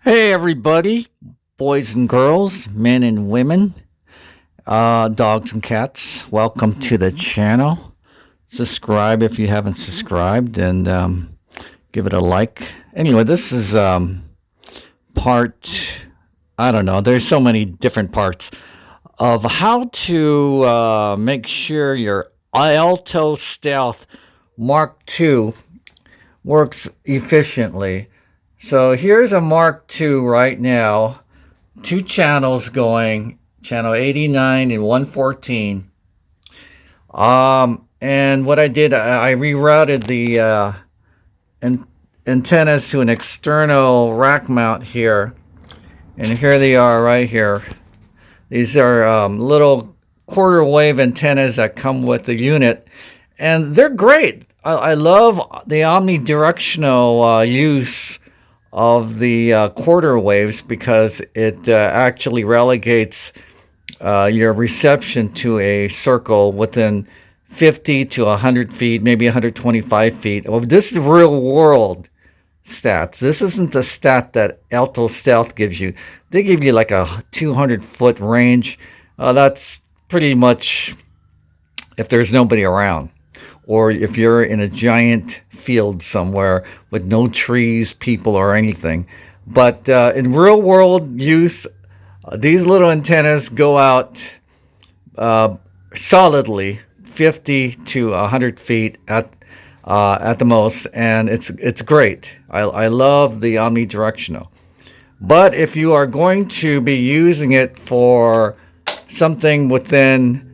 Hey everybody, boys and girls, men and women, dogs and cats. Welcome to the channel. Subscribe if you haven't subscribed, and give it a like. Anyway, this is part, I don't know, there's so many different parts of how to make sure your Alto Stealth Mark II works efficiently. So here's a Mark II right now, two channels going, channel 89 and 114. And what I did, I rerouted the antennas to an external rack mount here. And here they are right here. These are little quarter wave antennas that come with the unit. And they're great. I love the omnidirectional use of the quarter waves because it actually relegates your reception to a circle within 50 to 100 feet, maybe 125 feet. Well, this is real world stats. This isn't the stat that Alto Stealth gives you. They give you like a 200-foot range. That's pretty much if there's nobody around, or if you're in a giant field somewhere with no trees, people, or anything. But in real world use, these little antennas go out solidly 50 to 100 feet at the most, and it's great. I love the omnidirectional. But if you are going to be using it for something within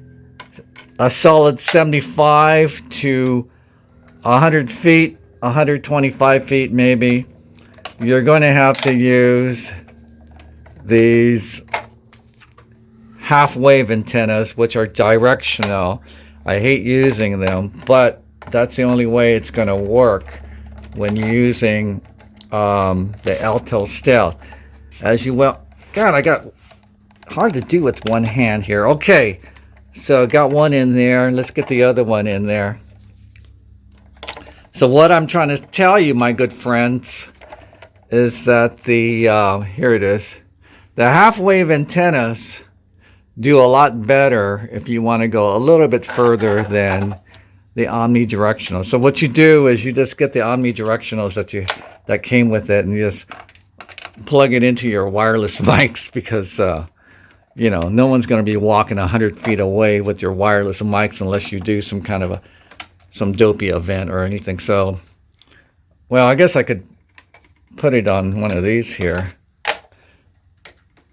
a solid 75 to 100 feet, 125 feet maybe, you're going to have to use these half-wave antennas, which are directional. I hate using them, but that's the only way it's going to work when you're using the Alto Stealth. As you well, God, I got hard to do with one hand here. Okay, so got one in there. Let's get the other one in there. So what I'm trying to tell you, my good friends, is that the here it is. The half-wave antennas do a lot better if you want to go a little bit further than the omnidirectional. So what you do is you just get the omnidirectionals that came with it, and you just plug it into your wireless mics, because you know, no one's going to be walking 100 feet away with your wireless mics unless you do some kind of some dopey event or anything. So, well, I guess I could put it on one of these here.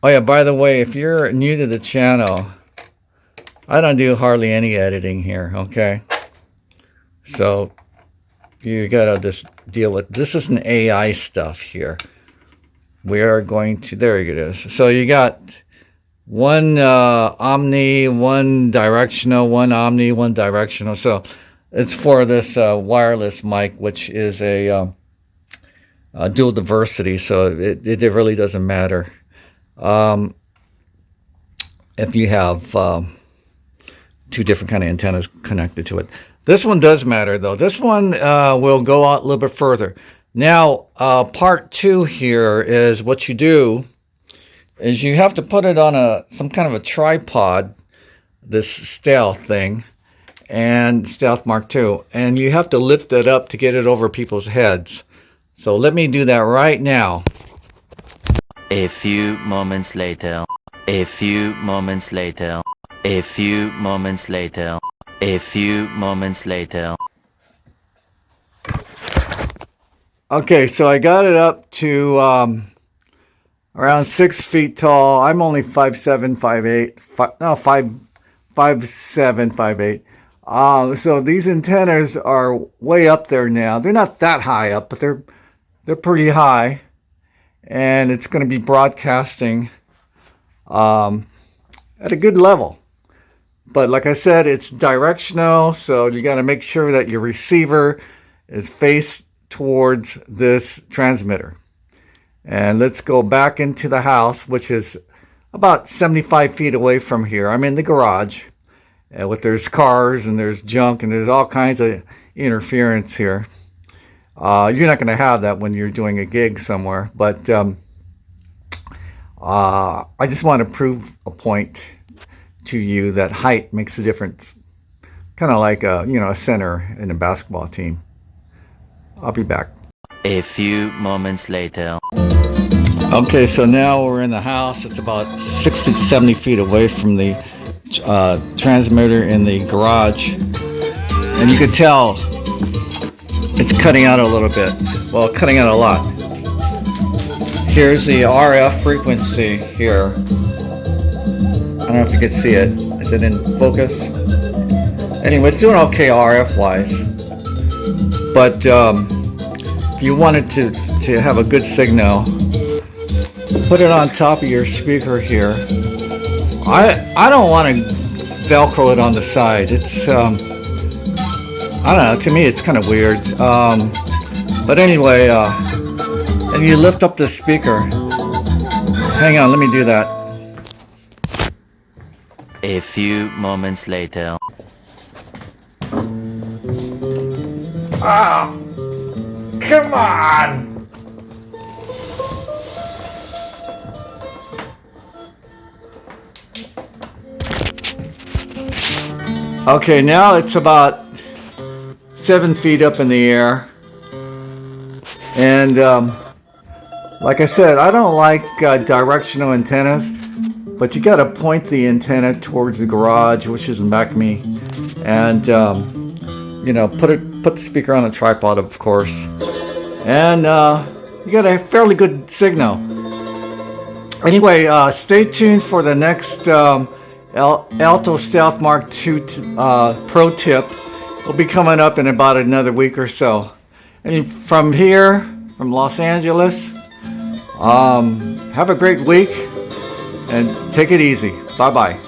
Oh yeah, by the way, if you're new to the channel, I don't do hardly any editing here, okay? So you gotta just deal with, this is an AI stuff here. We are going to, there it is. So you got one omni, one directional, one omni, one directional. So it's for this wireless mic, which is a dual diversity. So it really doesn't matter if you have two different kind of antennas connected to it. This one does matter, though. This one will go out a little bit further. Now, part two here is what you do is you have to put it on some kind of a tripod, this Stealth thing, and Stealth Mark II, and you have to lift it up to get it over people's heads. So let me do that right now. A few moments later. A few moments later. A few moments later. A few moments later. Okay, so I got it up to around 6 feet tall. I'm only 5'7", 5'8", no, 5'7", 5'8". So these antennas are way up there now. They're not that high up, but they're pretty high. And it's going to be broadcasting at a good level. But like I said, it's directional, so you got to make sure that your receiver is faced towards this transmitter. And let's go back into the house, which is about 75 feet away from here. I'm in the garage, with there's cars and there's junk and there's all kinds of interference here. You're not going to have that when you're doing a gig somewhere, but I just want to prove a point to you that height makes a difference. Kind of like a center in a basketball team. I'll be back. A few moments later. Okay, so now we're in the house. It's about 60 to 70 feet away from the transmitter in the garage. And you can tell it's cutting out a little bit. Well, cutting out a lot. Here's the RF frequency here. I don't know if you can see it. Is it in focus? Anyway, it's doing okay RF wise. But if you wanted to have a good signal, put it on top of your speaker here. I don't want to Velcro it on the side. It's I don't know. To me, it's kind of weird. But anyway, and you lift up the speaker. Hang on, let me do that. A few moments later. Ah, come on! Okay, now it's about 7 feet up in the air. And like I said, I don't like directional antennas, but you got to point the antenna towards the garage, which is back me, and put the speaker on a tripod, of course, and you got a fairly good signal. Anyway, stay tuned for the next Alto Stealth MKII pro tip. Will be coming up in about another week or so. And from here, from Los Angeles, have a great week and take it easy. Bye-bye.